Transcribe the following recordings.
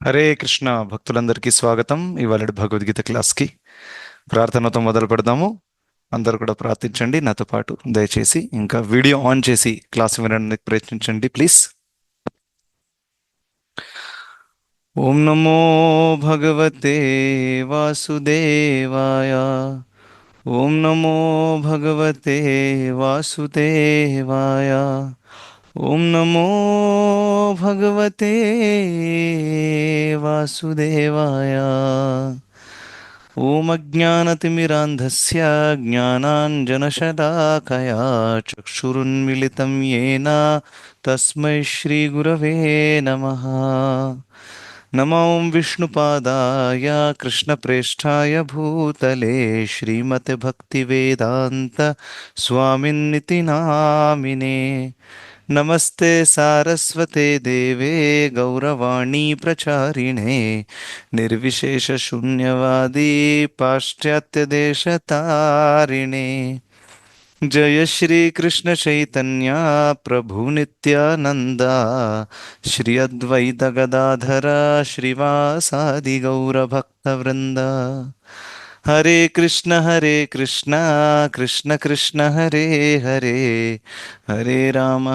హరే కృష్ణ భక్తులందరికీ స్వాగతం. ఇవాళ భగవద్గీత క్లాస్కి ప్రార్థనతో మొదలు పెడదాము. అందరూ కూడా ప్రార్థించండి నాతో పాటు. దయచేసి ఇంకా వీడియో ఆన్ చేసి క్లాస్ వినడానికి ప్రయత్నించండి ప్లీజ్. ఓం నమో భగవతే వాసుదేవాయ. ఓం నమో భగవతే వాసుదేవాయ. ఓం నమో భగవతే వాసుదేవాయ. ఓం అజ్ఞానతిమిరాంధస్య జ్ఞానాంజనశలాకయా చక్షురున్మిళితం యేన తస్మై శ్రీగురవే నమః. నమో విష్ణుపాదాయ కృష్ణప్రేష్ఠాయ భూతలే శ్రీమతే భక్తివేదాంత స్వామిన్నితి నామినే. నమస్తే సారస్వతే దేవే గౌరవాణీ ప్రచారిణే నిర్విశేష శూన్యవాది పాశ్చాత్య దేశతారిణే. జయ శ్రీ కృష్ణ చైతన్య ప్రభు నిత్యానంద శ్రీ అద్వైత గదాధర శ్రీవాసాది గౌరభక్త వృంద. హరే కృష్ణ కృష్ణ కృష్ణ హరే హరే హరే రామ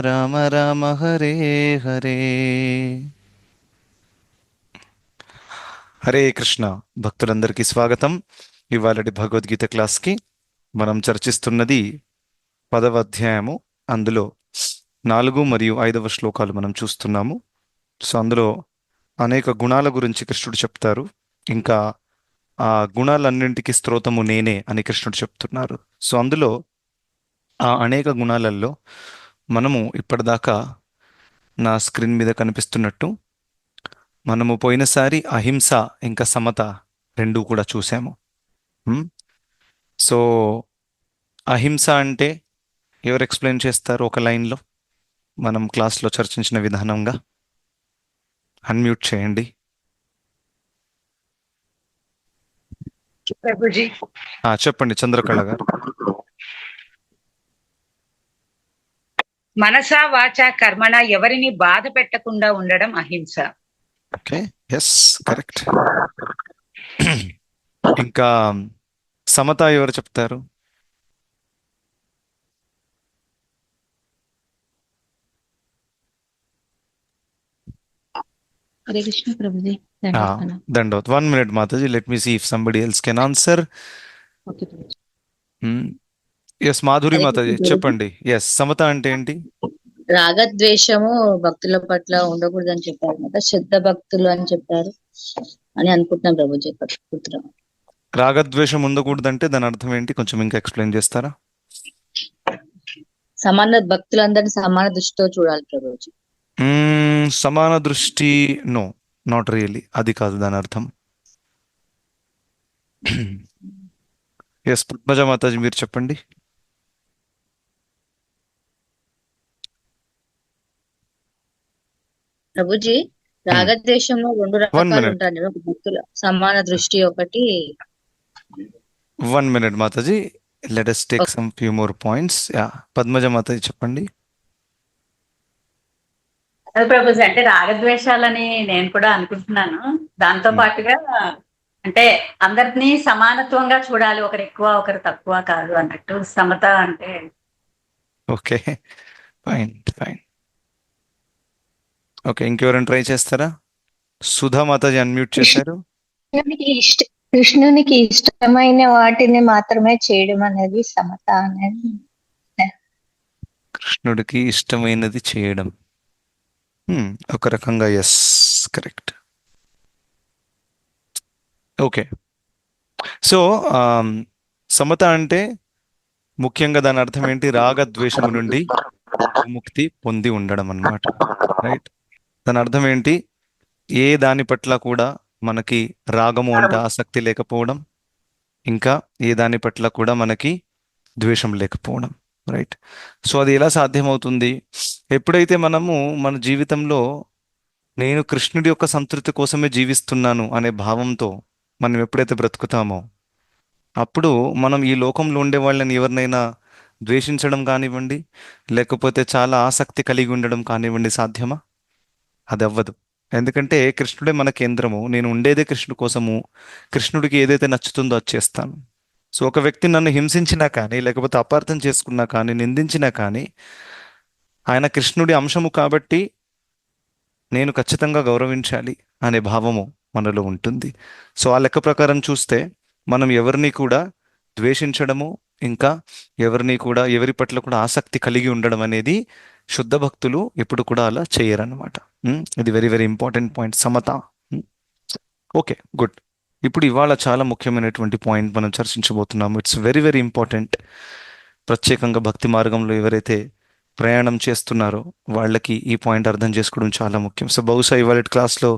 రామ రామ హరే హరే. హరే కృష్ణ భక్తులందరికీ స్వాగతం. ఇవాళటి భగవద్గీత క్లాస్కి మనం చర్చిస్తున్నది 10వ అధ్యాయము. అందులో 4 మరియు 5వ శ్లోకాలు మనం చూస్తున్నాము. సో అందులో అనేక గుణాల గురించి కృష్ణుడు చెప్తారు. ఇంకా ఆ గుణాలన్నింటికి స్తోత్రము నేనే అని కృష్ణుడు చెప్తున్నారు. సో అందులో ఆ అనేక గుణాలలో మనము ఇప్పటిదాకా నా స్క్రీన్ మీద కనిపిస్తున్నట్టు మనము పోయినసారి అహింస ఇంకా సమత రెండు కూడా చూసాము. హ్మ్? సో అహింస అంటే ఎవరు ఎక్స్ప్లెయిన్ చేస్తారు ఒక లైన్లో మనం క్లాస్లో చర్చించిన విధానంగా? అన్మ్యూట్ చేయండి. ప్రభుజీ, చెప్పండి చంద్రకళ గారు. మనసా వాచా కర్మణ ఎవరిని బాధ పెట్టకుండా ఉండడం అహింస. Okay, yes, correct. ఇంకా సమత ఎవరు చెప్తారు? హరే కృష్ణ ప్రభుజీ. దండోత్. 1 minute మాతాజీ, let me see if somebody else can answer. Okay ప్రభుజీ. ఎస్ మాధురి హరే కృష్ణ మాతాజీ ప్రభుజీ. చెప్పండి. ఎస్, సమత అంటే ఏంటి? రాగద్వేషము భక్తుల పట్ల ఉండకూడదని చెప్పారు కదా, శుద్ధ భక్తులు అని చెప్పారు అని అనుకుంటున్నాం ప్రభుజీ. గుర్తురావు. రాగద్వేషం ఉండకూడదంటే దాని అర్థం ఏంటి? కొంచెం ఇంకా ఎక్స్ప్లెయిన్ చేస్తారా? సమాన భక్తులందరినీ సమాన దృష్టితో చూడాలి ప్రభుజీ. సమాన దృష్టి, నో, నాట్ రియల్లీ. అది కాదు దాని అర్థం. ఎస్ పద్మజ మాతాజీ మీరు చెప్పండి. ప్రభుజీ, రాగద్వేషంలో 2 1 రకాలు minute. ఉంటాయి. ఒక భక్తుల సమాన దృష్టి ఒకటి. 1 minute మాతాజీ, let us take some few more points. Padmaja Mataji చెప్పండి. అది ప్రభుజీ, అంటే రాగద్వేషాలని నేను కూడా అనుకుంటున్నాను. దాంతో పాటుగా అంటే అందరినీ సమానత్వంగా చూడాలి, ఒకరు ఎక్కువ ఒకరు తక్కువ కాదు అన్నట్టు సమత అంటే. Okay, fine fine. ఓకే, ఇంకెవరైనా ట్రై చేస్తారా? సుధా మాతాజీ అన్మ్యూట్ చేశారు. కృష్ణునికి ఇష్టమైన వాటిని మాత్రమే చేయడం అనేది సమత అనేది. కృష్ణుడికి ఇష్టమైనది చేయడం, ఒక రకంగా ఎస్, కరెక్ట్. ఓకే, సో సమత అంటే ముఖ్యంగా దాని అర్థం ఏంటి? రాగద్వేషము నుండి విముక్తి పొంది ఉండడం అన్నమాట. రైట్, దాని అర్థం ఏంటి? ఏ దాని పట్ల కూడా మనకి రాగము అంటే ఆసక్తి లేకపోవడం, ఇంకా ఏ దాని పట్ల కూడా మనకి ద్వేషం లేకపోవడం. రైట్, సో అది ఎలా సాధ్యమవుతుంది? ఎప్పుడైతే మనము మన జీవితంలో నేను కృష్ణుడి యొక్క సంతృప్తి కోసమే జీవిస్తున్నాను అనే భావంతో మనం ఎప్పుడైతే బ్రతుకుతామో, అప్పుడు మనం ఈ లోకంలో ఉండే వాళ్ళని ఎవరినైనా ద్వేషించడం కానివ్వండి, లేకపోతే చాలా ఆసక్తి కలిగి ఉండడం కానివ్వండి సాధ్యమా? అది అవ్వదు. ఎందుకంటే కృష్ణుడే మన కేంద్రము, నేను ఉండేదే కృష్ణుడి కోసము, కృష్ణుడికి ఏదైతే నచ్చుతుందో అది చేస్తాను. సో ఒక వ్యక్తి నన్ను హింసించినా కానీ, లేకపోతే అపార్థం చేసుకున్నా కానీ, నిందించినా కానీ, ఆయన కృష్ణుడి అంశము కాబట్టి నేను ఖచ్చితంగా గౌరవించాలి అనే భావము మనలో ఉంటుంది. సో ఆ లెక్క ప్రకారం చూస్తే మనం ఎవరిని కూడా ద్వేషించడము, ఇంకా ఎవరిని కూడా ఎవరి పట్ల కూడా ఆసక్తి కలిగి ఉండడం అనేది శుద్ధ భక్తులు ఎప్పుడు కూడా అలా చేయరన్నమాట. ఇది వెరీ వెరీ ఇంపార్టెంట్ పాయింట్, సమత. Okay, good. ఇప్పుడు ఇవాళ చాలా ముఖ్యమైనటువంటి పాయింట్ మనం చర్చించబోతున్నాము. It's very very important. ప్రత్యేకంగా భక్తి మార్గంలో ఎవరైతే ప్రయాణం చేస్తున్నారో వాళ్ళకి ఈ పాయింట్ అర్థం చేసుకోవడం చాలా ముఖ్యం. సో బహుశా ఇవాళ క్లాస్లో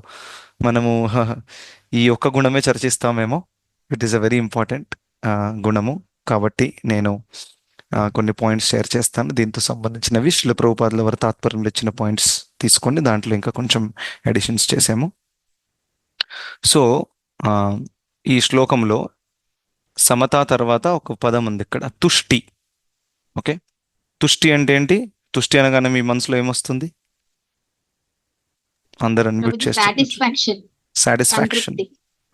మనము ఈ ఒక్క గుణమే చర్చిస్తామేమో. It is a very important గుణము. కాబట్టి నేను కొన్ని పాయింట్స్ షేర్ చేస్తాను దీంతో సంబంధించినవి. శ్రీల ప్రభుపాదుల వారి తాత్పర్యంలో ఇచ్చిన పాయింట్స్ తీసుకొని దాంట్లో ఇంకా కొంచెం ఎడిషన్స్ చేసాము. సో ఈ శ్లోకంలో సమత తర్వాత ఒక పదం ఉంది ఇక్కడ, తుష్టి. ఓకే, తుష్టి అంటే ఏంటి? తుష్టి అనగానే మీ మనసులో ఏమొస్తుంది? అందరూ అన్మ్యూట్ చేస్తారు. Satisfaction, satisfaction.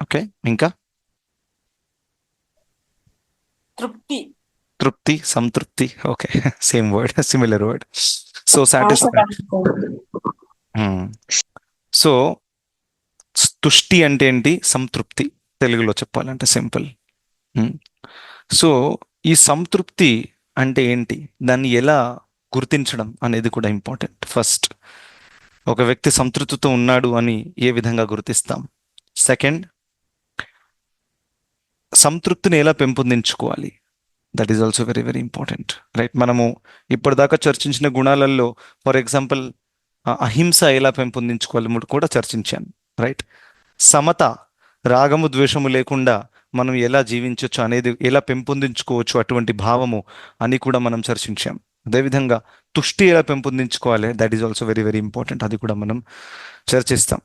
ఓకే, ఇంకా తృప్తి, తృప్తి, సంతృప్తి. Okay, same word, similar word. So satisfaction. So తుష్టి అంటే ఏంటి? సంతృప్తి, తెలుగులో చెప్పాలంటే సింపుల్. సో ఈ సంతృప్తి అంటే ఏంటి, దాన్ని ఎలా గుర్తించడం అనేది కూడా ఇంపార్టెంట్. ఫస్ట్, ఒక వ్యక్తి సంతృప్తితో ఉన్నాడు అని ఏ విధంగా గుర్తిస్తాం? సెకండ్, సంతృప్తిని ఎలా పెంపొందించుకోవాలి? That is also very very important, right? మనము ఇప్పటిదాకా చర్చించిన గుణాలలో ఫర్ ఎగ్జాంపుల్ అహింస ఎలా పెంపొందించుకోవాలి కూడా చర్చించాను, రైట్? సమత, రాగము ద్వేషము లేకుండా మనం ఎలా జీవించవచ్చు అనేది, ఎలా పెంపొందించుకోవచ్చు అటువంటి భావము అని కూడా మనం చర్చించాం. అదేవిధంగా తుష్టి ఎలా పెంపొందించుకోవాలి, that is also very very important, అది కూడా మనం చర్చిస్తాం.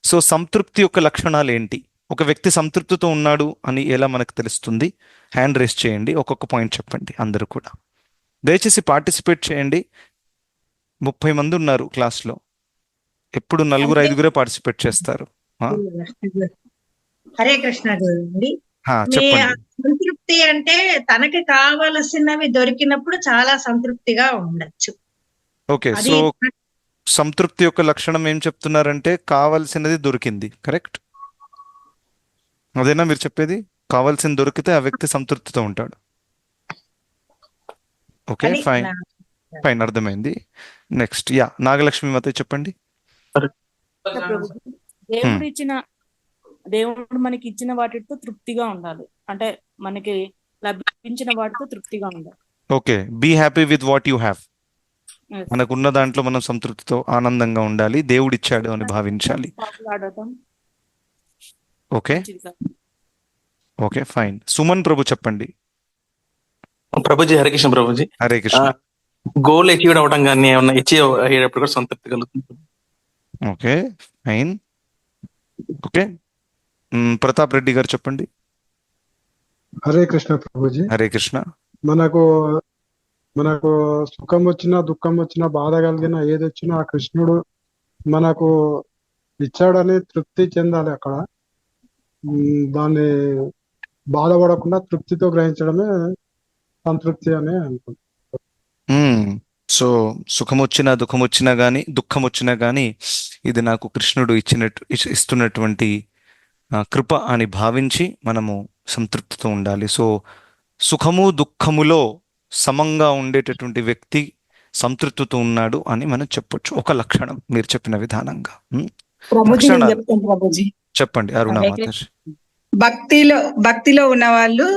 సో సంతృప్తి యొక్క లక్షణాలు ఏంటి? ఒక వ్యక్తి సంతృప్తితో ఉన్నాడు అని ఎలా మనకు తెలుస్తుంది? హ్యాండ్ రేస్ చేయండి, ఒక్కొక్క పాయింట్ చెప్పండి అందరూ కూడా. దయచేసి పార్టిసిపేట్ చేయండి. 30 మంది ఉన్నారు క్లాస్లో, ఎప్పుడు 4-5 పార్టిసిపేట్ చేస్తారు. హరే కృష్ణ గురుండి. చెప్పండి. సంతృప్తి అంటే తనకి కావలసినవి దొరికినప్పుడు చాలా సంతృప్తిగా ఉండొచ్చు. ఓకే, సో సంతృప్తి యొక్క లక్షణం ఏం చెప్తున్నారంటే కావలసినది దొరికింది, కరెక్ట్? అదేనా మీరు చెప్పేది? కావాల్సింది దొరికితే ఆ వ్యక్తి సంతృప్తితో ఉంటాడు. ఓకే, ఫైన్ ఫైన్, అర్థమైంది. నెక్స్ట్, నాగలక్ష్మి మాత చెప్పండి. దేవుడు మనకి ఇచ్చిన వాటితో తృప్తిగా ఉండాలి, అంటే మనకి లభించిన వాటితో తృప్తిగా ఉండాలి. Okay, be happy with what you have. మనకున్న దాంట్లో మనం సంతృప్తితో ఆనందంగా ఉండాలి, దేవుడు ఇచ్చాడు అని భావించాలి. Okay okay, fine. Suman Prabhu చెప్పండి. ప్రభుజీ, హరే కృష్ణ ప్రభుజీ. హరే కృష్ణ. గోల్ అచీవ్ అవడం కానీ ఏమన్నా అచీవ్ అయ్యేటప్పుడు కూడా సంతృప్తి కలుగుతుంది. Okay, fine. Okay, Pratap Reddy గారు చెప్పండి. హరే కృష్ణ ప్రభుజీ. హరే కృష్ణ. మనకు సుఖం వచ్చినా దుఃఖం వచ్చినా బాధ కలిగిన ఏది వచ్చినా ఆ కృష్ణుడు మనకు ఇచ్చాడని తృప్తి చెందాలి. అక్కడ దాన్ని బాధపడకుండా తృప్తితో గ్రహించడమే సంతృప్తి అని అనుకుంటున్నాను. సో సుఖం వచ్చినా దుఃఖం వచ్చినా కానీ ఇది నాకు కృష్ణుడు ఇస్తున్నటువంటి కృప అని భావించి మనము సంతృప్తితో ఉండాలి. సో సుఖము దుఃఖములో సమంగా ఉండేటటువంటి వ్యక్తి సంతృప్తితో ఉన్నాడు అని మనం చెప్పొచ్చు. ఒక లక్షణం మీరు చెప్పిన విధానంగా. చెప్పండి అరుణ మాతాజీ. భక్తిలో ఉన్న వాళ్ళు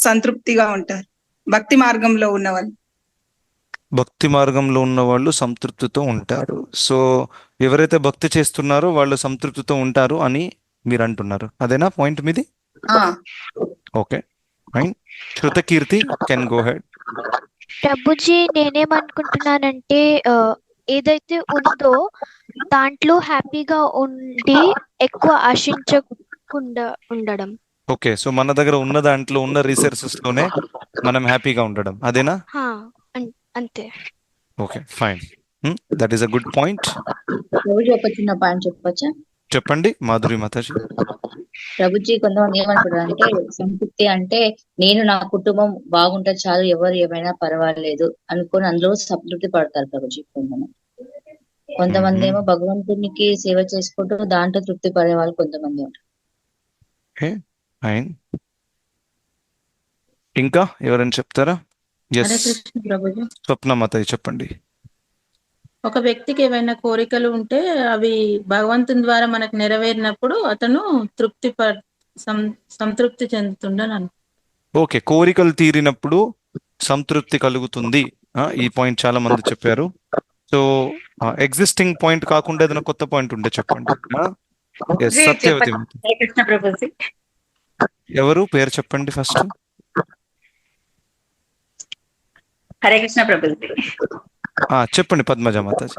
సంతృప్తిగా ఉంటారు. భక్తి మార్గంలో ఉన్న వాళ్ళు సంతృప్తితో ఉంటారు. సో ఎవరైతే భక్తి చేస్తున్నారో వాళ్ళు సంతృప్తితో ఉంటారు అని మీరు అంటున్నారు, అదేనా పాయింట్ మీది? Okay, fine. Shrutakirti, can go head. Prabhuji, నేనేమనుకుంటున్నానంటే ఏదైతే ఉందో దాంట్లో హ్యాపీగా ఉండి ఎక్కువ ఆశించకుండా ఉండడం. ఓకే, సో మన దగ్గర ఉన్న దాంట్లో ఉన్న రిసోర్సెస్ లోనే మనం హ్యాపీగా ఉండడం, అదేనా? అంతే. Okay, fine. That is a good point. Prabhuji ఒక చిన్న పాయింట్ చెప్పొచ్చా? చెప్పండి మాధురి మాతాజీ. ప్రభుజీ కొంతమంది ఏమనుకుంటారు అంటే సంతృప్తి అంటే నేను నా కుటుంబం బాగుంటే చాలు, ఎవరు ఏమైనా పర్వాలేదు అనుకొని అందులో సంతృప్తి పడతారు ప్రభుజీ. కొంతమంది ఏమో భగవంతునికి సేవ చేసుకుంటూ దాంట్లో తృప్తి పడే వాళ్ళు కొంతమంది ఉంటారు. Okay, fine. ఇంకా ఎవరైనా చెప్తారా? హరే ఎస్, కృష్ణ ప్రభుజీ. స్వప్న మాతాజీ చెప్పండి. ఒక వ్యక్తికి ఏవైనా కోరికలు ఉంటే అవి భగవంతుని ద్వారా మనకు నెరవేరినప్పుడు అతను సంతృప్తి చెందుతుండని ఓకే, కోరికలు తీరినప్పుడు సంతృప్తి కలుగుతుంది. ఈ పాయింట్ చాలా మంది చెప్పారు. సో ఎగ్జిస్టింగ్ పాయింట్ కాకుండా ఏదైనా కొత్త పాయింట్ ఉంటే చెప్పండి. Yes, సత్యవతి మాత. హరే కృష్ణ ప్రభుజీ. ఎవరు పేరు చెప్పండి ఫస్ట్. హరే కృష్ణ ప్రభుజీ. చెప్పండి పద్మజ మాతాజీ.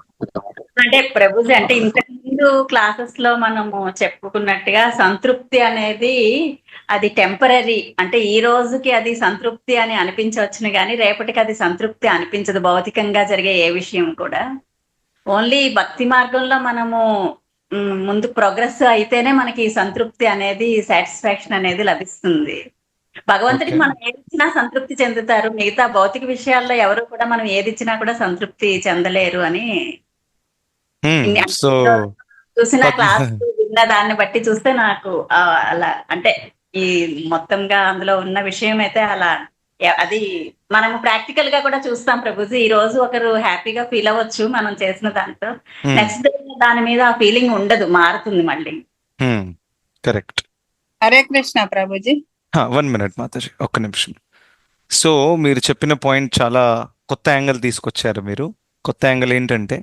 అంటే ప్రభుజీ, అంటే ఇంతకు ముందు క్లాసెస్ లో మనము చెప్పుకున్నట్టుగా సంతృప్తి అనేది అది టెంపరీ. అంటే ఈ రోజుకి అది సంతృప్తి అని అనిపించవచ్చును కానీ రేపటికి అది సంతృప్తి అనిపించదు, భౌతికంగా జరిగే ఏ విషయం కూడా. ఓన్లీ భక్తి మార్గంలో మనము ముందు ప్రోగ్రెస్ అయితేనే మనకి సంతృప్తి అనేది, సాటిస్ఫాక్షన్ అనేది లభిస్తుంది. భగవంతుడికి మనం ఏది ఇచ్చినా సంతృప్తి చెందుతారు, మిగతా భౌతిక విషయాల్లో ఎవరు కూడా మనం ఏది ఇచ్చినా కూడా సంతృప్తి చెందలేరు అని సో చూసిన క్లాస్ విన్న దాన్ని బట్టి చూస్తే నాకు అలా అంటే ఈ మొత్తంగా అందులో ఉన్న విషయం అయితే అలా అది మనము ప్రాక్టికల్ గా కూడా చూస్తాం ప్రభుజీ. ఈ రోజు ఒకరు హ్యాపీగా ఫీల్ అవ్వచ్చు మనం చేసిన దాంతో, నెక్స్ట్ డే దాని మీద ఆ ఫీలింగ్ ఉండదు, మారుతుంది మళ్ళీ. కరెక్ట్. హరే కృష్ణ ప్రభుజీ. 1 minute మాతాజీ, ఒక్క నిమిషం. సో మీరు చెప్పిన పాయింట్ చాలా కొత్త యాంగిల్ తీసుకొచ్చారు మీరు. కొత్త యాంగిల్ ఏంటంటే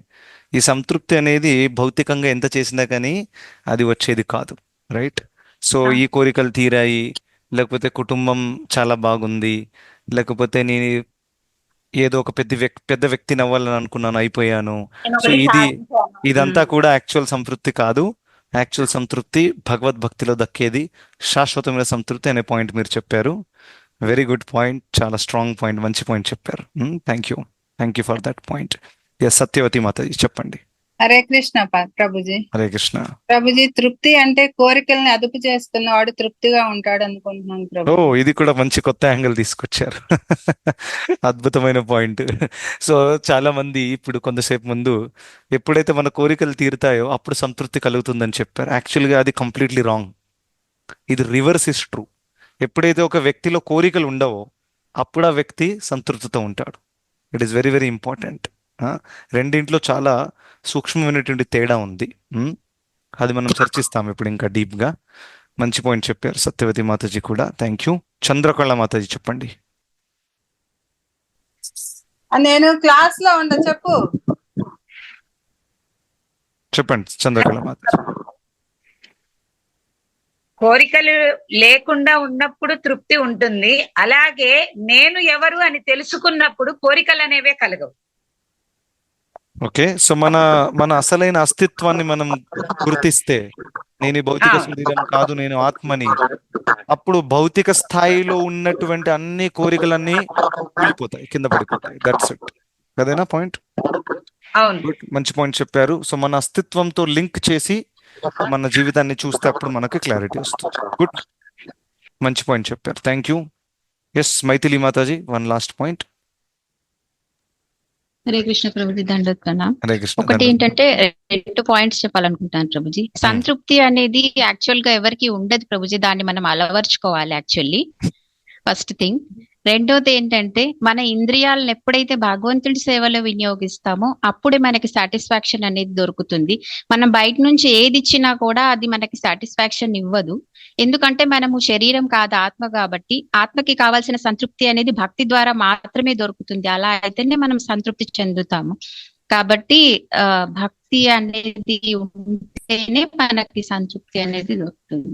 ఈ సంతృప్తి అనేది భౌతికంగా ఎంత చేసినా కానీ అది వచ్చేది కాదు, రైట్? సో ఈ కోరికలు తీరాయి, లేకపోతే కుటుంబం చాలా బాగుంది, లేకపోతే నేను ఏదో ఒక పెద్ద వ్యక్తిని అవ్వాలని అనుకున్నాను, అయిపోయాను. సో ఇదంతా కూడా యాక్చువల్ సంతృప్తి కాదు. యాక్చువల్ సంతృప్తి భగవద్భక్తిలో దక్కేది, శాశ్వతమైన సంతృప్తి అనే పాయింట్ మీరు చెప్పారు. వెరీ గుడ్ పాయింట్, చాలా స్ట్రాంగ్ పాయింట్, మంచి పాయింట్ చెప్పారు. Thank you for that point. Yes, Satyavati మాతాజీ చెప్పండి. హరే కృష్ణ ప్రభుజీ. హరే కృష్ణ ప్రభుజీ. తృప్తి అంటే కోరికల్ని అదుపు చేసుకున్నవాడు తృప్తిగా ఉంటాడు అనుకుంటున్నాను ప్రభు. ఇది కూడా మంచి కొత్త యాంగిల్ తీసుకొచ్చారు. అద్భుతమైన పాయింట్. సో చాలా మంది ఇప్పుడు కొంతసేపు ముందు ఎప్పుడైతే మన కోరికలు తీరుతాయో అప్పుడు సంతృప్తి కలుగుతుందని చెప్పారు. యాక్చువల్గా అది కంప్లీట్లీ రాంగ్. ఇది రివర్స్ ఇస్ ట్రూ. ఎప్పుడైతే ఒక వ్యక్తిలో కోరికలు ఉండవో అప్పుడు ఆ వ్యక్తి సంతృప్తితో ఉంటాడు. It is very very important. రెండింట్లో చాలా సూక్ష్మమైనటువంటి తేడా ఉంది. అది మనం చర్చిస్తాం ఇప్పుడు ఇంకా డీప్గా. మంచి పాయింట్ చెప్పారు సత్యవతి మాతాజీ కూడా. Thank you. చంద్రకళ మాతాజీ చెప్పండి. నేను క్లాస్ లో చెప్పండి చంద్రకళ మాతాజీ. కోరికలు లేకుండా ఉన్నప్పుడు తృప్తి ఉంటుంది, అలాగే నేను ఎవరు అని తెలుసుకున్నప్పుడు కోరికలు అనేవే కలగవు. ఓకే, సో మన అసలైన అస్తిత్వాన్ని మనం గుర్తిస్తే, నేను ఈ భౌతిక శరీరం కాదు, నేను ఆత్మని, అప్పుడు భౌతిక స్థాయిలో ఉన్నటువంటి అన్ని కోరికలన్నీ కూలిపోతాయి, కింద పడిపోతాయి. That's it. అదేనా పాయింట్? అవును, మంచి పాయింట్ చెప్పారు. సో మన అస్తిత్వంతో లింక్ చేసి మన జీవితాన్ని చూస్తే అప్పుడు మనకు క్లారిటీ వస్తుంది. గుడ్, మంచి పాయింట్ చెప్పారు. Thank you. ఎస్, మైథిలి మాతాజీ, 1 last పాయింట్. హరే కృష్ణ ప్రభుజీ. దండోత్కన్నా. హరే కృష్ణ. ఒకటి ఏంటంటే 2 పాయింట్స్ చెప్పాలనుకుంటాను ప్రభుజీ. సంతృప్తి అనేది యాక్చువల్ గా ఎవరికి ఉండదు ప్రభుజీ, దాన్ని మనం అలవర్చుకోవాలి యాక్చువల్లీ, ఫస్ట్ థింగ్. రెండోది ఏంటంటే మన ఇంద్రియాలను ఎప్పుడైతే భగవంతుడి సేవలో వినియోగిస్తామో అప్పుడే మనకి సాటిస్ఫాక్షన్ అనేది దొరుకుతుంది. మనం బయట నుంచి ఏది ఇచ్చినా కూడా అది మనకి సాటిస్ఫాక్షన్ ఇవ్వదు. ఎందుకంటే మనము శరీరం కాదు, ఆత్మ. కాబట్టి ఆత్మకి కావాల్సిన సంతృప్తి అనేది భక్తి ద్వారా మాత్రమే దొరుకుతుంది. అలా అయితేనే మనం సంతృప్తి చెందుతాము. కాబట్టి భక్తి అనేది ఉంటేనే మనకి సంతృప్తి అనేది దొరుకుతుంది.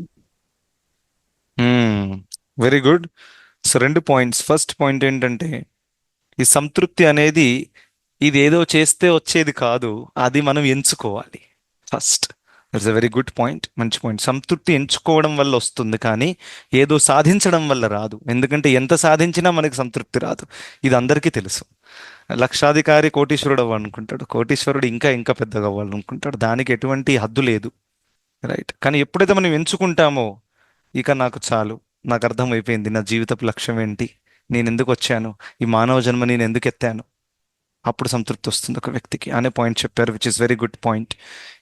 Very good. So 2 points. First point ఏంటంటే ఈ సంతృప్తి అనేది ఇది ఏదో చేస్తే వచ్చేది కాదు, అది మనం ఎంచుకోవాలి first. It's a very good point, మంచి పాయింట్. సంతృప్తి ఎంచుకోవడం వల్ల వస్తుంది, కానీ ఏదో సాధించడం వల్ల రాదు. ఎందుకంటే ఎంత సాధించినా మనకి సంతృప్తి రాదు, ఇది అందరికీ తెలుసు. లక్షాధికారి కోటీశ్వరుడు అవ్వాలనుకుంటాడు, కోటీశ్వరుడు ఇంకా ఇంకా పెద్దగా అవ్వాలనుకుంటాడు, దానికి ఎటువంటి హద్దు లేదు, రైట్? కానీ ఎప్పుడైతే మనం ఎంచుకుంటామో, ఇక నాకు చాలు, నాకు అర్థమైపోయింది నా జీవితపు లక్ష్యం ఏంటి, నేను ఎందుకు వచ్చాను, ఈ మానవ జన్మ నేను ఎందుకు ఎత్తాను, అప్పుడు సంతృప్తి వస్తుంది ఒక వ్యక్తికి అనే పాయింట్ చెప్పారు, which is very good point.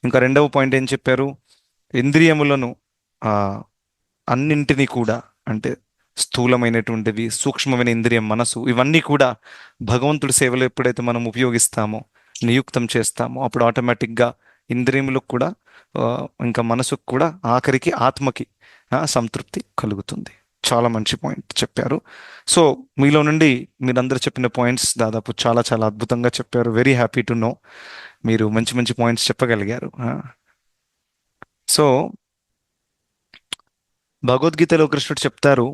ఇంకా రెండవ పాయింట్ ఏం చెప్పారు? ఇంద్రియములను అన్నింటినీ కూడా, అంటే స్థూలమైనటువంటివి, సూక్ష్మమైన ఇంద్రియం మనసు, ఇవన్నీ కూడా భగవంతుడి సేవలో ఎప్పుడైతే మనం ఉపయోగిస్తామో, నియుక్తం చేస్తామో, అప్పుడు ఆటోమేటిక్గా ఇంద్రియములకు కూడా ఇంకా మనసుకు కూడా, ఆఖరికి ఆత్మకి సంతృప్తి కలుగుతుంది. చాలా మంచి పాయింట్ చెప్పారు. సో మీలో నుండి మీరందరూ చెప్పిన పాయింట్స్ దాదాపు చాలా చాలా అద్భుతంగా చెప్పారు. వెరీ హ్యాపీ టు నో మీరు మంచి మంచి పాయింట్స్ చెప్పగలిగారు. సో భగవద్గీతలో కృష్ణుడు చెప్తారు,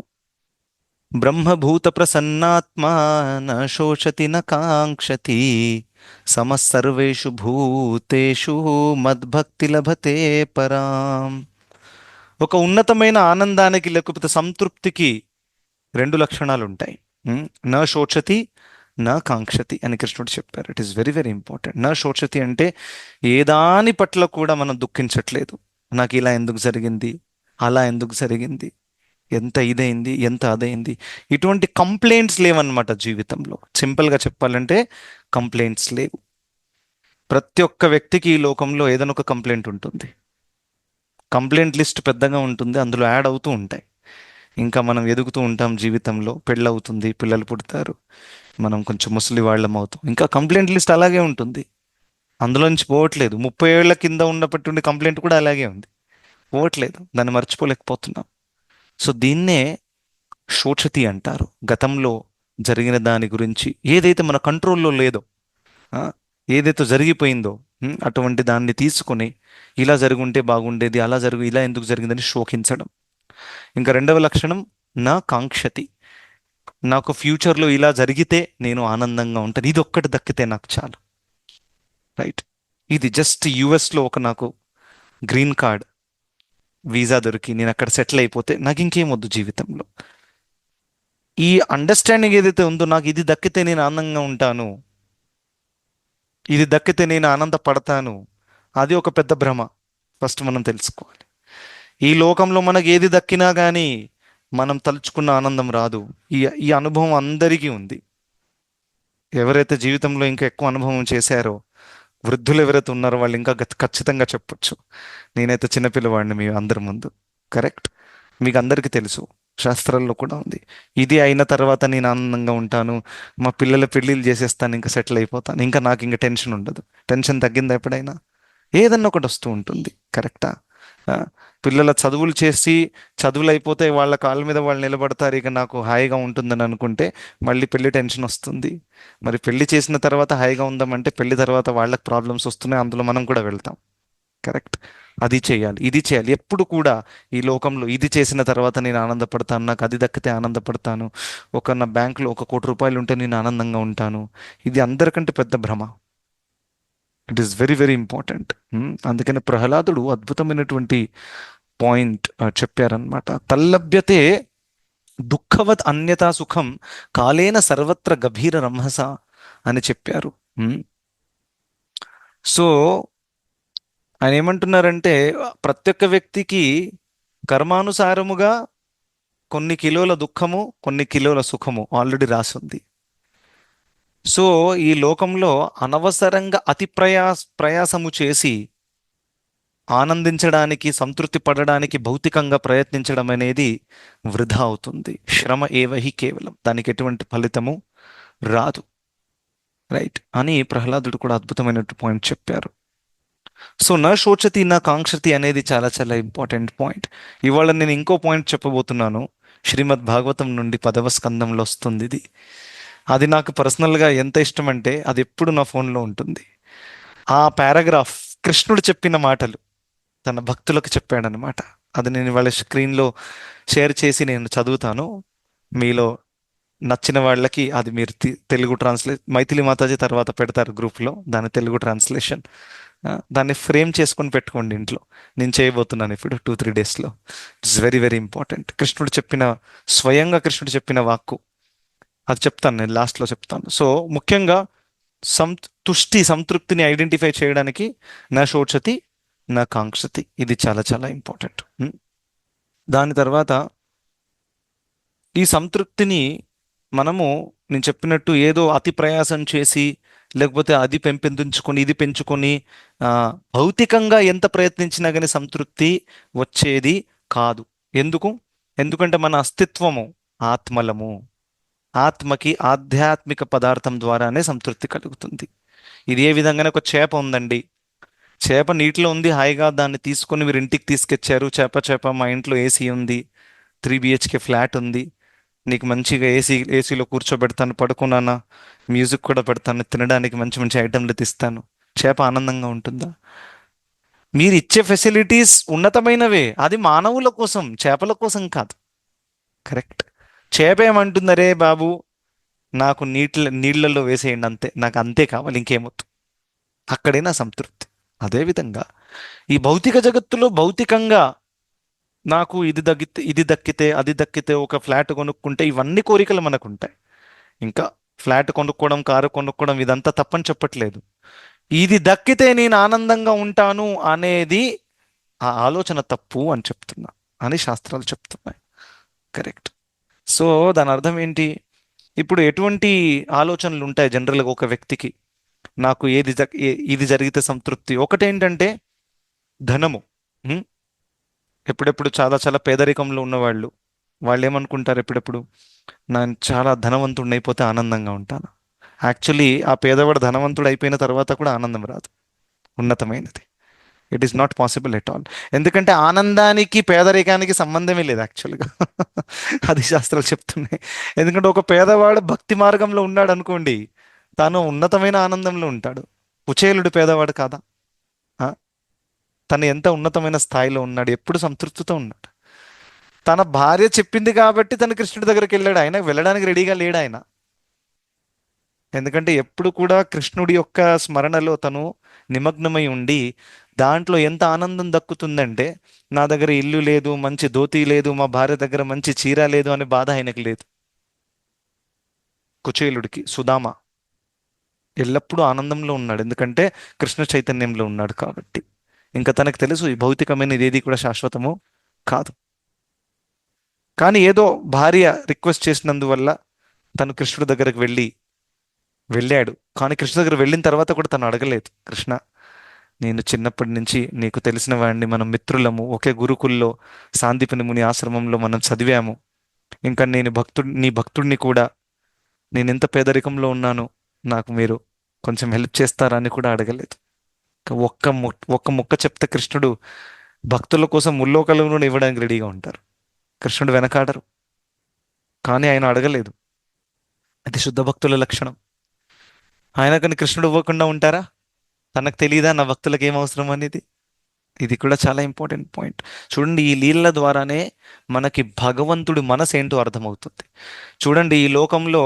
బ్రహ్మభూత ప్రసన్నాత్మా న శోచతి న కాంక్షతి సమస్సర్వేషు భూతేషు మద్భక్తి లభతే పరాం. ఒక ఉన్నతమైన ఆనందానికి లేకపోతే సంతృప్తికి రెండు లక్షణాలు ఉంటాయి. నా శోచతి నా కాంక్షతి అని కృష్ణుడు చెప్పారు. It is very very important. నా శోచతి అంటే ఏ దాని పట్ల కూడా మనం దుఃఖించట్లేదు. నాకు ఇలా ఎందుకు జరిగింది, అలా ఎందుకు జరిగింది, ఎంత ఇదైంది, ఎంత అదైంది, ఇటువంటి కంప్లైంట్స్ లేవన్నమాట జీవితంలో. సింపుల్గా చెప్పాలంటే కంప్లైంట్స్ లేవు. ప్రతి ఒక్క వ్యక్తికి ఈ లోకంలో ఏదైనా ఒక కంప్లైంట్ ఉంటుంది. కంప్లైంట్ లిస్ట్ పెద్దగా ఉంటుంది, అందులో యాడ్ అవుతూ ఉంటాయి. ఇంకా మనం ఎదుగుతూ ఉంటాం జీవితంలో, పెళ్ళవుతుంది, పిల్లలు పుడతారు, మనం కొంచెం ముసలి వాళ్ళం అవుతాం, ఇంకా కంప్లైంట్ లిస్ట్ అలాగే ఉంటుంది, అందులోంచి పోవట్లేదు. 30 ఏళ్ల కింద ఉన్నప్పటి కంప్లైంట్ కూడా అలాగే ఉంది, పోవట్లేదు, దాన్ని మర్చిపోలేకపోతున్నాం. సో దీన్నే శోచతి అంటారు. గతంలో జరిగిన దాని గురించి ఏదైతే మన కంట్రోల్లో లేదో, ఏదైతే జరిగిపోయిందో అటువంటి దాన్ని తీసుకొని ఇలా జరుగుంటే బాగుండేది, అలా ఇలా ఎందుకు జరిగిందని శోకించడం. ఇంకా రెండవ లక్షణం నా కాంక్షతి, నాకు ఫ్యూచర్లో ఇలా జరిగితే నేను ఆనందంగా ఉంటాను, ఇది ఒక్కటి దక్కితే నాకు చాలు, రైట్? ఇది జస్ట్ యుఎస్లో ఒక నాకు గ్రీన్ కార్డ్ వీసా దొరికి నేను అక్కడ సెటిల్ అయిపోతే నాకు ఇంకేం వద్దు జీవితంలో. ఈ అండర్స్టాండింగ్ ఏదైతే ఉందో, నాకు ఇది దక్కితే నేను ఆనందంగా ఉంటాను, ఇది దక్కితే నేను ఆనందపడతాను, అది ఒక పెద్ద భ్రమ. ఫస్ట్ మనం తెలుసుకోవాలి, ఈ లోకంలో మనకు ఏది దక్కినా కానీ మనం తలుచుకున్న ఆనందం రాదు. ఈ అనుభవం అందరికీ ఉంది. ఎవరైతే జీవితంలో ఇంకా ఎక్కువ అనుభవం చేశారో, వృద్ధులు ఎవరైతే ఉన్నారో వాళ్ళు ఇంకా ఖచ్చితంగా చెప్పొచ్చు. నేనైతే చిన్నపిల్లవాడిని మీ అందరి ముందు, కరెక్ట్? మీకు అందరికీ తెలుసు, శాస్త్రాల్లో కూడా ఉంది. ఇది అయిన తర్వాత నేను ఆనందంగా ఉంటాను, మా పిల్లల పెళ్ళిళ్ళు చేసేస్తాను, ఇంకా సెటిల్ అయిపోతాను, ఇంకా నాకు ఇంకా టెన్షన్ ఉండదు. టెన్షన్ తగ్గిందా ఎప్పుడైనా? ఏదన్నా ఒకటి వస్తూ ఉంటుంది, కరెక్టా? పిల్లల చదువులు చేసి చదువులు అయిపోతే వాళ్ళ కాళ్ళ మీద వాళ్ళు నిలబడతారు, ఇక నాకు హాయిగా ఉంటుందని అనుకుంటే మళ్ళీ పెళ్లి టెన్షన్ వస్తుంది. మరి పెళ్లి చేసిన తర్వాత హాయిగా ఉందామంటే పెళ్లి తర్వాత వాళ్ళకి ప్రాబ్లమ్స్ వస్తున్నాయి, అందులో మనం కూడా వెళ్తాం, కరెక్ట్? అది చేయాలి, ఇది చేయాలి. ఎప్పుడు కూడా ఈ లోకంలో ఇది చేసిన తర్వాత నేను ఆనందపడతాను, నాకు అది దక్కితే ఆనందపడతాను, నా బ్యాంకులో 1 కోటి రూపాయలు ఉంటే నేను ఆనందంగా ఉంటాను, ఇది అందరికంటే పెద్ద భ్రమ. It is very very important. అందుకని ప్రహ్లాదుడు అద్భుతమైనటువంటి పాయింట్ చెప్పారనమాట. తల్లభ్యతే దుఃఖవత్ అన్యతా సుఖం కాలేన సర్వత్ర గభీర రమహస అని చెప్పారు. సో ఆయన ఏమంటున్నారంటే, ప్రతి ఒక్క వ్యక్తికి కర్మానుసారముగా కొన్ని కిలోల దుఃఖము, కొన్ని కిలోల సుఖము ఆల్రెడీ రాసింది. సో ఈ లోకంలో అనవసరంగా అతి ప్రయాసము చేసి ఆనందించడానికి, సంతృప్తి పడడానికి భౌతికంగా ప్రయత్నించడం అనేది వృధా అవుతుంది. శ్రమ ఏవహి కేవలం, దానికి ఎటువంటి ఫలితము రాదు, రైట్ అని ప్రహ్లాదుడు కూడా అద్భుతమైన పాయింట్ చెప్పారు. సో నా శోచతి నా కాంక్షతి అనేది చాలా చాలా ఇంపార్టెంట్ పాయింట్. ఇవాళ నేను ఇంకో పాయింట్ చెప్పబోతున్నాను. శ్రీమద్ భాగవతం నుండి 10వ స్కందంలో వస్తుంది ఇది. అది నాకు పర్సనల్గా ఎంత ఇష్టం అంటే అది ఎప్పుడు నా ఫోన్లో ఉంటుంది. ఆ పారాగ్రాఫ్ కృష్ణుడు చెప్పిన మాటలు తన భక్తులకు చెప్పాడనమాట. అది నేను వాళ్ళ స్క్రీన్లో షేర్ చేసి నేను చదువుతాను. మీలో నచ్చిన వాళ్ళకి అది మీరు తెలుగు మైథిలి మాతాజీ తర్వాత పెడతారు గ్రూప్లో, దాని తెలుగు ట్రాన్స్లేషన్. దాన్ని ఫ్రేమ్ చేసుకొని పెట్టుకోండి ఇంట్లో. నేను చేయబోతున్నాను ఇప్పుడు 2-3 డేస్లో. It's very very important. స్వయంగా కృష్ణుడు చెప్పిన వాక్కు, అది చెప్తాను నేను లాస్ట్లో చెప్తాను. సో ముఖ్యంగా సంతృప్తిని ఐడెంటిఫై చేయడానికి నా శోచతి నా కాంక్షతి, ఇది చాలా చాలా ఇంపార్టెంట్. దాని తర్వాత ఈ సంతృప్తిని మనము, నేను చెప్పినట్టు ఏదో అతి ప్రయాసం చేసి లేకపోతే అది పెంపొందించుకొని ఇది పెంచుకొని భౌతికంగా ఎంత ప్రయత్నించినా కానీ సంతృప్తి వచ్చేది కాదు. ఎందుకంటే మన అస్తిత్వము ఆత్మలము. ఆత్మకి ఆధ్యాత్మిక పదార్థం ద్వారానే సంతృప్తి కలుగుతుంది. ఇది ఏ విధంగానే, ఒక చేప ఉందండి, చేప నీటిలో ఉంది, హాయిగా దాన్ని తీసుకొని మీరు ఇంటికి తీసుకొచ్చారు. చేప మా ఇంట్లో ఏసీ ఉంది, 3 BHK ఫ్లాట్ ఉంది, నీకు మంచిగా ఏసీలో కూర్చోబెడతాను, పడుకున్నానా, మ్యూజిక్ కూడా పెడతాను, తినడానికి మంచి మంచి ఐటెంలు తీస్తాను. చేప ఆనందంగా ఉంటుందా? మీరు ఇచ్చే ఫెసిలిటీస్ ఉన్నతమైనవే, అది మానవుల కోసం, చేపల కోసం కాదు. కరెక్ట్. చేప ఏమంటుంది, అరే బాబు నాకు నీళ్ళల్లో వేసేయండి అంతే, నాకు అంతే కావాలి, ఇంకేమొద్దు. అక్కడే నా సంతృప్తి. అదేవిధంగా ఈ భౌతిక జగత్తులో భౌతికంగా నాకు ఇది దక్కితే అది దక్కితే, ఒక ఫ్లాట్ కొనుక్కుంటే, ఇవన్నీ కోరికలు మనకు ఉంటాయి. ఇంకా ఫ్లాట్ కొనుక్కోవడం, కారు కొనుక్కోవడం ఇదంతా తప్పని చెప్పట్లేదు. ఇది దక్కితే నేను ఆనందంగా ఉంటాను అనేది ఆ ఆలోచన తప్పు అని చెప్తున్నా, అని శాస్త్రాలు చెప్తున్నాయి. కరెక్ట్. సో దాని అర్థం ఏంటి? ఇప్పుడు ఎటువంటి ఆలోచనలు ఉంటాయి జనరల్గా ఒక వ్యక్తికి? నాకు ఇది జరిగితే సంతృప్తి. ఒకటేంటంటే ధనము. ఎప్పుడెప్పుడు చాలా చాలా పేదరికంలో ఉన్నవాళ్ళు, వాళ్ళు ఏమనుకుంటారు, ఎప్పుడెప్పుడు నేను చాలా ధనవంతుడిని అయిపోతే ఆనందంగా ఉంటాను. యాక్చువల్లీ ఆ పేదవాడు ధనవంతుడు అయిపోయిన తర్వాత కూడా ఆనందం రాదు, ఉన్నతమైనది. It is not possible at all. ఎందుకంటే ఆనందానికి పేదరికానికి సంబంధమే లేదు యాక్చువల్గా. అది శాస్త్రాలు చెప్తున్నాయి. ఎందుకంటే ఒక పేదవాడు భక్తి మార్గంలో ఉన్నాడు అనుకోండి, తాను ఉన్నతమైన ఆనందంలో ఉంటాడు. కుచేలుడు పేదవాడు కాదా? తను ఎంత ఉన్నతమైన స్థాయిలో ఉన్నాడు, ఎప్పుడు సంతృప్తితో ఉన్నాడు. తన భార్య చెప్పింది కాబట్టి తను కృష్ణుడి దగ్గరికి వెళ్ళాడు. ఆయన వెళ్ళడానికి రెడీగా లేడు ఆయన. ఎందుకంటే ఎప్పుడు కూడా కృష్ణుడి యొక్క స్మరణలో తను నిమగ్నమై ఉండి, దాంట్లో ఎంత ఆనందం దక్కుతుందంటే, నా దగ్గర ఇల్లు లేదు, మంచి ధోతి లేదు, మా భార్య దగ్గర మంచి చీర లేదు అనే బాధ ఆయనకు లేదు. కుచేలుడికి, సుధామ ఎల్లప్పుడూ ఆనందంలో ఉన్నాడు, ఎందుకంటే కృష్ణ చైతన్యంలో ఉన్నాడు కాబట్టి. ఇంకా తనకు తెలుసు ఈ భౌతికమైనది ఏది కూడా శాశ్వతము కాదు. కానీ ఏదో భార్య రిక్వెస్ట్ చేసినందువల్ల తను కృష్ణుడి దగ్గరకు వెళ్ళాడు. కానీ కృష్ణ దగ్గర వెళ్ళిన తర్వాత కూడా తను అడగలేదు, కృష్ణ నేను చిన్నప్పటి నుంచి నీకు తెలిసిన వాడిని, మనం మిత్రులము, ఒకే గురుకుల్లో సాందీపని ముని ఆశ్రమంలో మనం చదివాము, ఇంకా నీ భక్తుడిని కూడా, నేను ఎంత పేదరికంలో ఉన్నాను, నాకు మీరు కొంచెం హెల్ప్ చేస్తారా అని కూడా అడగలేదు. ఒక్క ముక్క చెప్తే కృష్ణుడు భక్తుల కోసం ముల్లోకలను ఇవ్వడానికి రెడీగా ఉంటారు. కృష్ణుడు వెనకాడరు. కానీ ఆయన అడగలేదు. అది శుద్ధ భక్తుల లక్షణం. ఆయన కానీ కృష్ణుడు ఇవ్వకుండా ఉంటారా? తనకు తెలియదా నా భక్తులకు ఏం అవసరం అనేది? ఇది కూడా చాలా ఇంపార్టెంట్ పాయింట్. చూడండి, ఈ లీలల ద్వారానే మనకి భగవంతుడి మనసు ఏంటో అర్థమవుతుంది. చూడండి, ఈ లోకంలో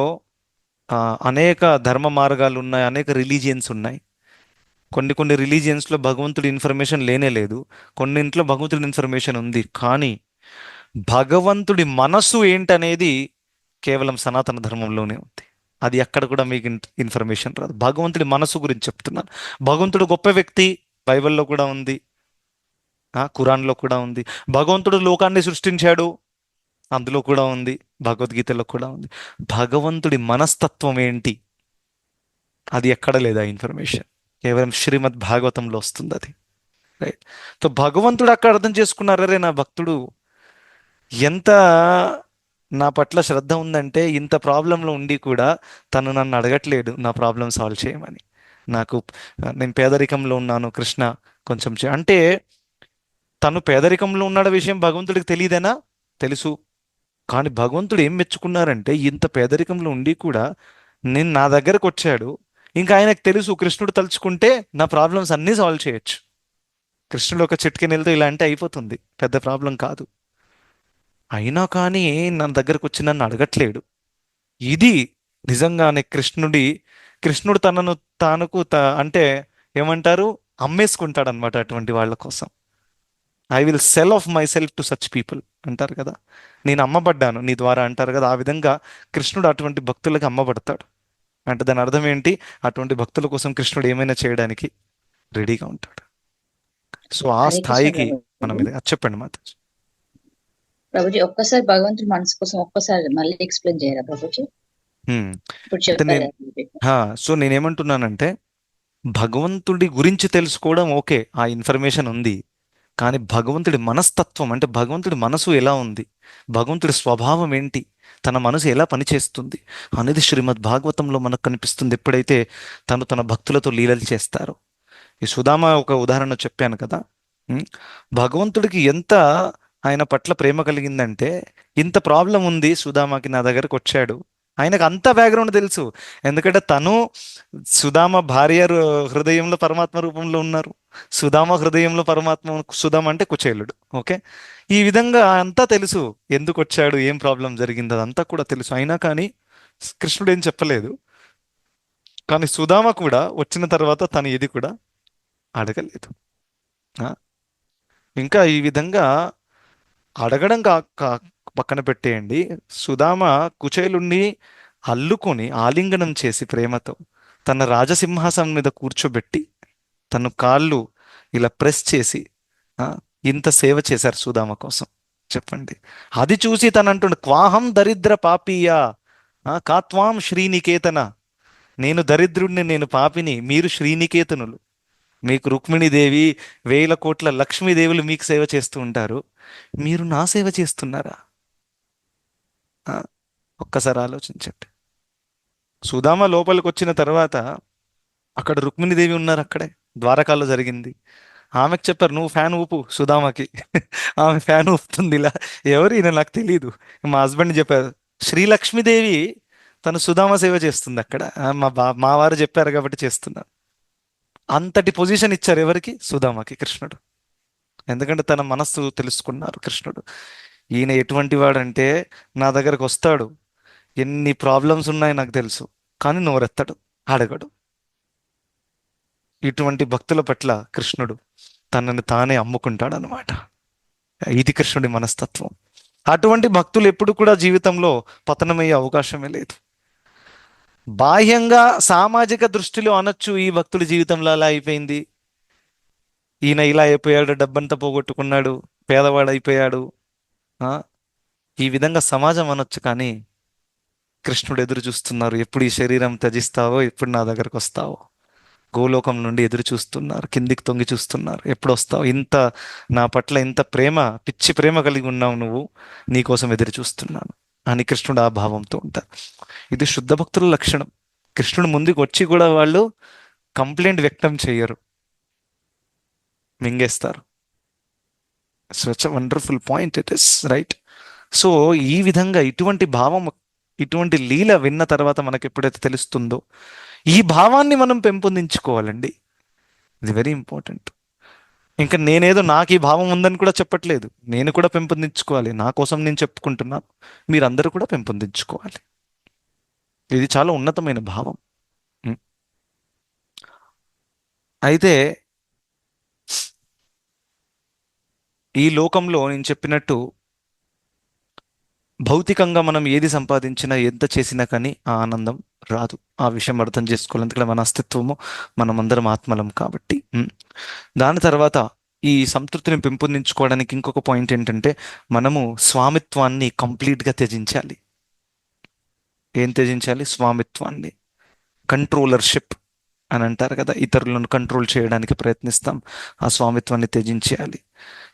అనేక ధర్మ మార్గాలు ఉన్నాయి, అనేక రిలీజియన్స్ ఉన్నాయి. కొన్ని రిలీజియన్స్లో భగవంతుడి ఇన్ఫర్మేషన్ లేనే లేదు, కొన్నింట్లో భగవంతుడి ఇన్ఫర్మేషన్ ఉంది. కానీ భగవంతుడి మనసు ఏంటనేది కేవలం సనాతన ధర్మంలోనే ఉంది. అది ఎక్కడ కూడా మీకు ఇన్ఫర్మేషన్ రాదు. భగవంతుడి మనసు గురించి చెప్తున్నాను. భగవంతుడు గొప్ప వ్యక్తి, బైబిల్లో కూడా ఉంది, ఖురాన్లో కూడా ఉంది. భగవంతుడు లోకాన్ని సృష్టించాడు, అందులో కూడా ఉంది, భగవద్గీతలో కూడా ఉంది. భగవంతుడి మనస్తత్వం ఏంటి, అది ఎక్కడ లేదా ఇన్ఫర్మేషన్, కేవలం శ్రీమద్ భాగవతంలో వస్తుంది అది. రైట్. సో భగవంతుడు అక్కడ అర్థం చేసుకున్నారు, అరే నా భక్తుడు ఎంత నా పట్ల శ్రద్ధ ఉందంటే, ఇంత ప్రాబ్లంలో ఉండి కూడా తను నన్ను అడగట్లేడు నా ప్రాబ్లం సాల్వ్ చేయమని. నేను పేదరికంలో ఉన్నాను కృష్ణ కొంచెం అంటే తను పేదరికంలో ఉన్నాడు విషయం భగవంతుడికి తెలియదేనా? తెలుసు. కానీ భగవంతుడు ఏం మెచ్చుకున్నారంటే, ఇంత పేదరికంలో ఉండి కూడా నా దగ్గరకు వచ్చాడు. ఇంకా ఆయనకు తెలుసు, కృష్ణుడు తలుచుకుంటే నా ప్రాబ్లమ్స్ అన్నీ సాల్వ్ చేయొచ్చు. కృష్ణుడు ఒక చిట్కెనెలతో ఇలా అంటే అయిపోతుంది, పెద్ద ప్రాబ్లం కాదు. అయినా కానీ నా దగ్గరకు వచ్చి నన్ను అడగట్లేడు. ఇది నిజంగానే కృష్ణుడు తనను అంటే ఏమంటారు, అమ్మేసుకుంటాడనమాట అటువంటి వాళ్ళ కోసం. I will sell of my self to such people అంటారు కదా, నేను అమ్మబడ్డాను నీ ద్వారా అంటారు కదా, ఆ విధంగా కృష్ణుడు అటువంటి భక్తులకి అమ్మబడతాడు. అంటే దాని అర్థం ఏంటి? అటువంటి భక్తుల కోసం కృష్ణుడు ఏమైనా చేయడానికి రెడీగా ఉంటాడు. సో ఆ హరే కృష్ణ స్థాయికి మనం ప్రభుజీ. ఇది చెప్పండి మాతాజీ. ప్రభుజీ ఒక్కసారి భగవంతుడి మనసు కోసం ఒక్కసారి మళ్ళీ ఎక్స్ప్లెయిన్ చేయరా ప్రభుజీ? హ్మ్. ఇప్పుడు అంటే చెప్పారు నేను కదా ప్రభుజీ. సో నేనేమంటున్నానంటే భగవంతుడి గురించి తెలుసుకోవడం ఓకే, ఆ ఇన్ఫర్మేషన్ ఉంది. కానీ భగవంతుడి మనస్తత్వం అంటే భగవంతుడి మనసు ఎలా ఉంది, భగవంతుడి స్వభావం ఏంటి, తన మనసు ఎలా పనిచేస్తుంది అనేది శ్రీమద్ భాగవతంలో మనకు కనిపిస్తుంది ఎప్పుడైతే తను తన భక్తులతో లీలలు చేస్తారో. ఈ సుధామ ఒక ఉదాహరణ చెప్పాను కదా. ఉమ్, భగవంతుడికి ఎంత ఆయన పట్ల ప్రేమ కలిగిందంటే, ఇంత ప్రాబ్లం ఉంది సుధామకి, నా దగ్గరకు వచ్చాడు, ఆయనకు అంత బ్యాక్గ్రౌండ్ తెలుసు. ఎందుకంటే తను సుధామ భార్య హృదయంలో పరమాత్మ రూపంలో ఉన్నారు, సుధామ హృదయంలో పరమాత్మ, సుధామ అంటే కుచేలుడు. ఓకే, ఈ విధంగా అంతా తెలుసు, ఎందుకు వచ్చాడు, ఏం ప్రాబ్లం జరిగింది, అదంతా కూడా తెలుసు. అయినా కానీ కృష్ణుడు ఏం చెప్పలేదు. కానీ సుధామ కూడా వచ్చిన తర్వాత తను ఇది కూడా అడగలేదు. ఆ? ఇంకా ఈ విధంగా అడగడం పక్కన పెట్టేయండి, సుధామ కుచేలుణ్ణి అల్లుకొని ఆలింగనం చేసి ప్రేమతో తన రాజసింహాసనం మీద కూర్చోబెట్టి తను కాళ్ళు ఇలా ప్రెస్ చేసి ఆ, ఇంత సేవ చేశారు సుధామ కోసం. చెప్పండి, అది చూసి తను అంటుండు, క్వాహం దరిద్ర పాపీయా కాత్వాం శ్రీనికేతన, నేను దరిద్రుడిని, నేను పాపిని, మీరు శ్రీనికేతనులు, మీకు రుక్మిణీదేవి, 1000 కోట్ల లక్ష్మీదేవులు మీకు సేవ చేస్తూ ఉంటారు, మీరు నా సేవ చేస్తున్నారా? ఆ, ఒక్కసారి ఆలోచించండి. సుధామ లోపలికి వచ్చిన తర్వాత అక్కడ రుక్మిణీదేవి ఉన్నారు, అక్కడే ద్వారకాలో జరిగింది. ఆమెకు చెప్పారు, నువ్వు ఫ్యాన్ ఊపు సుధామకి. ఆమె ఫ్యాన్ ఊపుతుంది ఇలా. ఎవరు ఈయన నాకు తెలియదు. మా హస్బెండ్ చెప్పారు, శ్రీలక్ష్మీదేవి తను సుధామ సేవ చేస్తుంది అక్కడ. మా వారు చెప్పారు కాబట్టి చేస్తున్నాను. అంతటి పొజిషన్ ఇచ్చారు ఎవరికి? సుధామకి, కృష్ణుడు. ఎందుకంటే తన మనస్సు తెలుసుకున్నారు కృష్ణుడు. ఈయన ఎటువంటి వాడంటే, నా దగ్గరకు వస్తాడు, ఎన్ని ప్రాబ్లమ్స్ ఉన్నాయి నాకు తెలుసు, కానీ నోరెత్తడు, అడగడు. ఇటువంటి భక్తుల పట్ల కృష్ణుడు తనని తానే అమ్ముకుంటాడు అనమాట. ఇది కృష్ణుడి మనస్తత్వం. అటువంటి భక్తులు ఎప్పుడు కూడా జీవితంలో పతనమయ్యే అవకాశమే లేదు. బాహ్యంగా సామాజిక దృష్టిలో అనొచ్చు, ఈ భక్తుడి జీవితంలో అలా అయిపోయింది, ఈయన ఇలా అయిపోయాడు, డబ్బంతా పోగొట్టుకున్నాడు, పేదవాడు అయిపోయాడు, ఆ, ఈ విధంగా సమాజం అనొచ్చు. కానీ కృష్ణుడు ఎదురు చూస్తున్నారు, ఎప్పుడు ఈ శరీరం త్యజిస్తావో, ఎప్పుడు నా దగ్గరకు వస్తావో. గోలోకం నుండి ఎదురు చూస్తున్నారు, కిందికి తొంగి చూస్తున్నారు, ఎప్పుడు వస్తావు, ఇంత నా పట్ల ఇంత ప్రేమ, పిచ్చి ప్రేమ కలిగి ఉన్నావు నువ్వు, నీకోసం ఎదురు చూస్తున్నాను అని కృష్ణుడు ఆ భావంతో ఉంటారు. ఇది శుద్ధ భక్తుల లక్షణం. కృష్ణుడు ముందుకు వచ్చి కూడా వాళ్ళు కంప్లైంట్ వ్యక్తం చేయరు, మింగేస్తారు. Such wonderful point it is, right? So ఈ విధంగా ఇటువంటి భావం, ఇటువంటి లీల విన్న తర్వాత మనకు ఎప్పుడైతే తెలుస్తుందో, ఈ భావాన్ని మనం పెంపొందించుకోవాలండి. ఇది వెరీ ఇంపార్టెంట్. ఇంకా నేనేదో నాకు ఈ భావం ఉందని కూడా చెప్పట్లేదు, నేను కూడా పెంపొందించుకోవాలి. నా కోసం నేను చెప్పుకుంటున్నాను, మీరందరూ కూడా పెంపొందించుకోవాలి. ఇది చాలా ఉన్నతమైన భావం. ఉం. అయితే ఈ లోకంలో నేను చెప్పినట్టు భౌతికంగా మనం ఏది సంపాదించినా, ఎంత చేసినా కానీ ఆ ఆనందం రాదు. ఆ విషయం అర్థం చేసుకోవాలి. ఎందుకంటే మన అస్తిత్వము, మనమందరం ఆత్మలం కాబట్టి. దాని తర్వాత ఈ సంతృప్తిని పెంపొందించుకోవడానికి ఇంకొక పాయింట్ ఏంటంటే, మనము స్వామిత్వాన్ని కంప్లీట్గా త్యజించాలి. ఏం త్యజించాలి? స్వామిత్వాన్ని. కంట్రోలర్షిప్ అని అంటారు కదా, ఇతరులను కంట్రోల్ చేయడానికి ప్రయత్నిస్తాం, ఆ స్వామిత్వాన్ని త్యజించేయాలి.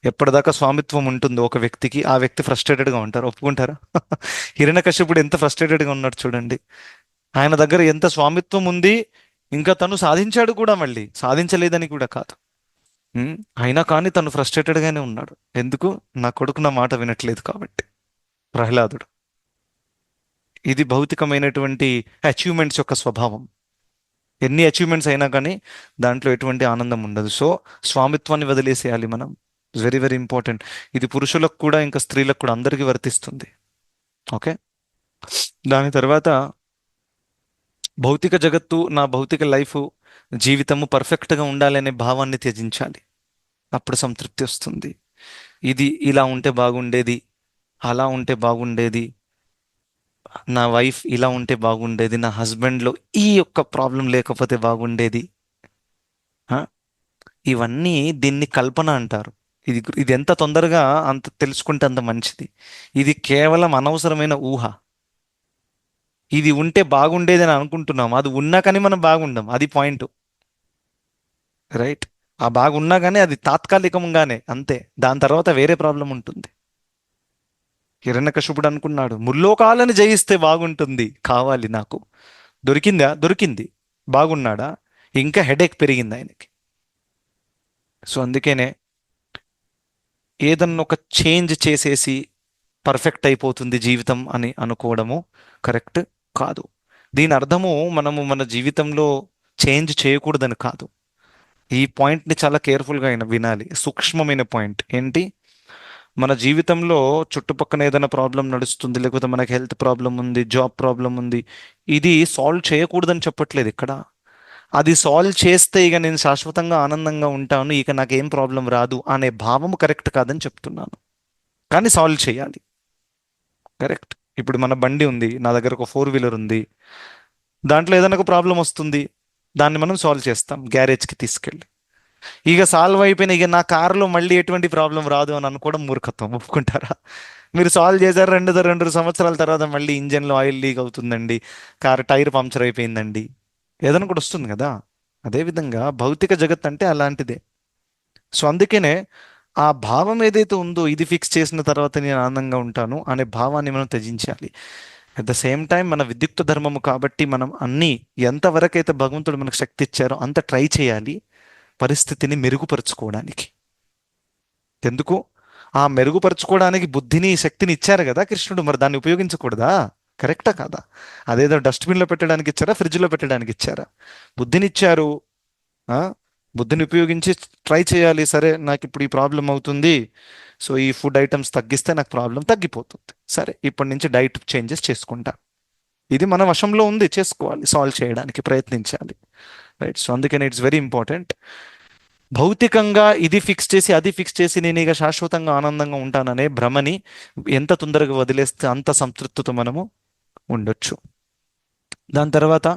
ఎప్పటిదాకా స్వామిత్వం ఉంటుందో ఒక వ్యక్తికి, ఆ వ్యక్తి ఫ్రస్ట్రేటెడ్గా ఉంటారు. ఒప్పుకుంటారా? హిరణ్యకశ్యపుడు ఎంత ఫ్రస్ట్రేటెడ్గా ఉన్నాడు చూడండి. ఆయన దగ్గర ఎంత స్వామిత్వం ఉంది, ఇంకా తను సాధించాడు కూడా, మళ్ళీ సాధించలేదని కూడా కాదు. అయినా కానీ తను ఫ్రస్ట్రేటెడ్గానే ఉన్నాడు. ఎందుకు? నా కొడుకు నా మాట వినట్లేదు కాబట్టి. ప్రహ్లాదుడు. ఇది భౌతికమైనటువంటి అచీవ్మెంట్స్ యొక్క స్వభావం. ఎన్ని అచీవ్మెంట్స్ అయినా కానీ దాంట్లో ఎటువంటి ఆనందం ఉండదు. సో స్వామిత్వాన్ని వదిలేసేయాలి మనం. Very very important. ఇది పురుషులకు కూడా, ఇంకా స్త్రీలకు కూడా, అందరికీ వర్తిస్తుంది. ఓకే. దాని తర్వాత భౌతిక జగత్తు, నా భౌతిక లైఫ్, జీవితము పర్ఫెక్ట్గా ఉండాలనే భావాన్ని త్యజించాలి. అప్పుడు సంతృప్తి వస్తుంది. ఇది ఇలా ఉంటే బాగుండేది, అలా ఉంటే బాగుండేది, నా వైఫ్ ఇలా ఉంటే బాగుండేది, నా హస్బెండ్లో ఈ యొక్క ప్రాబ్లం లేకపోతే బాగుండేది. ఆ? ఇవన్నీ దీన్ని కల్పన అంటారు. ఇది ఎంత తొందరగా అంత తెలుసుకుంటే అంత మంచిది. ఇది కేవలం అనవసరమైన ఊహ. ఇది ఉంటే బాగుండేది అని అనుకుంటున్నాం, అది ఉన్నా కానీ మనం బాగుండం. అది పాయింట్, రైట్? ఆ బాగున్నా కానీ అది తాత్కాలికంగానే, అంతే. దాని తర్వాత వేరే ప్రాబ్లం ఉంటుంది. హిరణ్యకశిపుడు అనుకున్నాడు, ముల్లోకాలను జయిస్తే బాగుంటుంది, కావాలి నాకు. దొరికిందా? దొరికింది. బాగున్నాడా? ఇంకా హెడేక్ పెరిగింది ఆయనకి. సో అందుకనే ఏదన్నా ఒక చేంజ్ చేసేసి పర్ఫెక్ట్ అయిపోతుంది జీవితం అని అనుకోవడము కరెక్ట్ కాదు. దీని అర్థము మనము మన జీవితంలో చేంజ్ చేయకూడదని కాదు. ఈ పాయింట్ని చాలా కేర్ఫుల్గా వినాలి. సూక్ష్మమైన పాయింట్ ఏంటి? మన జీవితంలో చుట్టుపక్కల ఏదైనా ప్రాబ్లం నడుస్తుంది, లేకపోతే మనకి హెల్త్ ప్రాబ్లం ఉంది, జాబ్ ప్రాబ్లం ఉంది, ఇది సాల్వ్ చేయకూడదని చెప్పట్లేదు ఇక్కడ. అది సాల్వ్ చేస్తే ఇక నేను శాశ్వతంగా ఆనందంగా ఉంటాను, ఇక నాకేం ప్రాబ్లం రాదు అనే భావము కరెక్ట్ కాదని చెప్తున్నాను. కానీ సాల్వ్ చేయాలి, కరెక్ట్. ఇప్పుడు మన బండి ఉంది, నా దగ్గర ఒక 4-వీలర్ ఉంది, దాంట్లో ఏదైనా ఒక ప్రాబ్లం వస్తుంది, దాన్ని మనం సాల్వ్ చేస్తాం గ్యారేజ్కి తీసుకెళ్ళి. ఇక సాల్వ్ అయిపోయిన ఇక నా కారులో మళ్ళీ ఎటువంటి ప్రాబ్లం రాదు అని అనుకోవడం మూర్ఖత్వం. ఒప్పుకుంటారా? మీరు సాల్వ్ చేశారు, 2 సంవత్సరాల తర్వాత మళ్ళీ ఇంజన్లో ఆయిల్ లీక్ అవుతుందండి, కారు టైర్ పంక్చర్ అయిపోయిందండి, ఏదైనా కూడా వస్తుంది కదా. అదేవిధంగా భౌతిక జగత్ అంటే అలాంటిదే. సో అందుకనే ఆ భావం ఏదైతే ఉందో, ఇది ఫిక్స్ చేసిన తర్వాత నేను ఆనందంగా ఉంటాను అనే భావాన్ని మనం త్యజించాలి. అట్ ద సేమ్ టైం మన విద్యుక్త ధర్మము కాబట్టి మనం అన్నీ ఎంతవరకైతే భగవంతుడు మనకు శక్తి ఇచ్చారో అంత ట్రై చేయాలి పరిస్థితిని మెరుగుపరుచుకోవడానికి. ఎందుకు? ఆ మెరుగుపరుచుకోవడానికి బుద్ధిని, శక్తిని ఇచ్చారు కదా కృష్ణుడు, మరి దాన్ని ఉపయోగించకూడదా? కరెక్టా కాదా? అదేదో డస్ట్బిన్లో పెట్టడానికి ఇచ్చారా, ఫ్రిడ్జ్లో పెట్టడానికి ఇచ్చారా? బుద్ధినిచ్చారు. బుద్ధిని ఉపయోగించి ట్రై చేయాలి. సరే, నాకు ఇప్పుడు ఈ ప్రాబ్లం అవుతుంది, సో ఈ ఫుడ్ ఐటమ్స్ తగ్గిస్తే నాకు ప్రాబ్లం తగ్గిపోతుంది. సరే, ఇప్పటి నుంచి డైట్ చేంజెస్ చేసుకుంటా. ఇది మన వశంలో ఉంది, చేసుకోవాలి, సాల్వ్ చేయడానికి ప్రయత్నించాలి, రైట్? సో అందుకని ఇట్స్ వెరీ ఇంపార్టెంట్. భౌతికంగా ఇది ఫిక్స్ చేసి, అది ఫిక్స్ చేసి నేను ఇక శాశ్వతంగా ఆనందంగా ఉంటాననే భ్రమని ఎంత తొందరగా వదిలేస్తే అంత సంతృప్తితో మనము ఉండొచ్చు. దాని తర్వాత